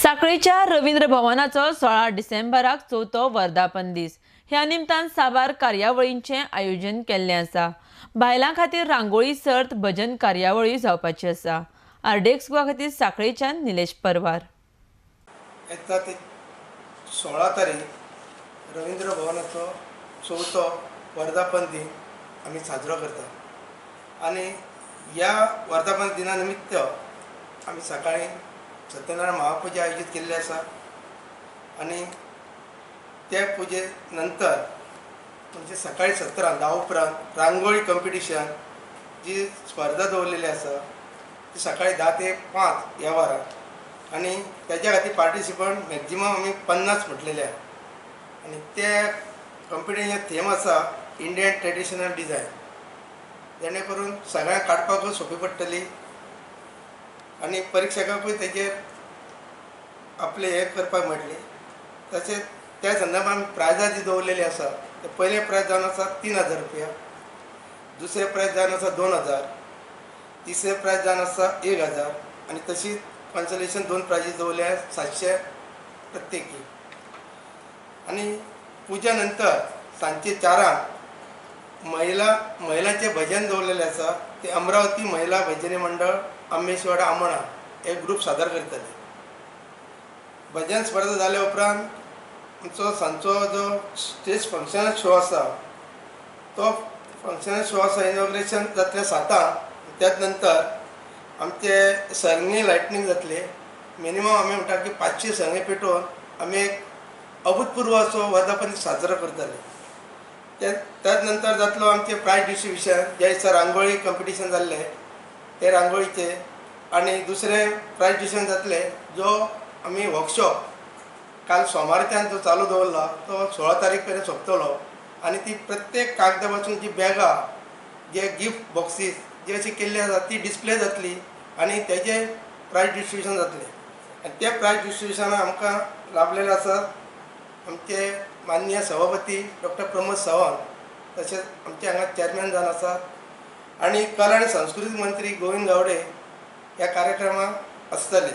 साखळीच्या रवींद्र भवनाचो 16 डिसेंबराक चवथो वर्धापन दीस ह्या निमतान साबार कार्यावळींचे आयोजन केल्लें आसा। बायलां खातीर रांगोळी सर्त भजन कार्यावळी जावपाची आसा। आरडेक्स गोवा खातीर साखळीच्यान निलेश परवार। येता ते 16 तारीख रवींद्र भवनाचो चवथो वर्धापन दिन आमी साजरो करता आनी ह्या वर्धापन दिना निमित्त आमी सकाळी सत्यनारायण महापुजा आयोजीत केल्ली आसा आनी त्या पुजे नंतर म्हणजे सकाळी 17 उपरांत रांगोळी कॉम्पिटिशन जी स्पर्धा दवरलेली आसा ती सकाळी 10 ते 5 ह्या वरां आनी त्याच्या खातीर पार्टिसिपंट मॅक्झिमम आमी 50 म्हटलेले आहा आनी त्या कॉम्पिटिशन थीम आसा इंडियन ट्रेडिशनल डिझायन, जेणे करून सगळ्यांक काडपाकूच सोंपी पडटली आनी परीक्षकांकूय तेजेर आपले हे करपाक मेळटली। तशेंच त्या संदर्भात प्रायजां जी दवरलेली आसा ते पयले प्रायज जावन आसा 3000 रुपया, दुसरे प्रायज जावन आसा 2000, तिसरे प्रायज जावन आसा 1000 आनी तशीच कॉन्सोलेशन 2 प्रायजीस दवरले 700 प्रत्येकी। आनी पुजा नंतर सांजचे 4 महिलांचे भजन दवरलेले आसा ते अमरावती महिला भजनी मंडळ आंबेशवाडा आमोणा हे ग्रूप सादर करतले। भजन स्पर्धा जाल्या उपरांत आमचो सांजचो जो स्टेज फंक्शन शो आसा तो फंक्शन शो आसा इनॉग्रेशन जातलें 7 त्याच नंतर आमचे सर्नी लायटनींग जातले। मिनिमम आमी म्हणटा की 500 सर्नी पेटोवन आमी एक अभूतपूर्व असो वर्धापन साजरो करतले। त्याच नंतर जातलो आमचे प्रायज डिस्ट्रिब्युशन, ज्या दिसा रांगोळी कॉम्पिटिशन जाल्ले ते रांगोळीचे आनी दुसरे प्रायज डिस्ट्रिब्युशन जातले जो आमी वर्कशॉप काल सोमारच्यान जो चालू दवरला तो 16 तारीख पर्यंत सोंपतलो आनी ती प्रत्येक कागदा पासून जी बॅगां जे गिफ्ट बॉक्सीस जी अशी केल्ली आसा ती डिस्प्ले जातली आनी तेजे प्रायज डिस्ट्रिब्युशन जातले। आनी ते प्रायज डिस्ट्रिब्युशनाक आमकां लाभलेले आसात आमचे माननीय सभापती डॉक्टर प्रमोद सावंत, तशेंच आमचे हांगा चेअरमॅन जावन आसात आनी कला आनी संस्कृती मंत्री गोविंद गावडे ह्या कार्यक्रमाक आसतले।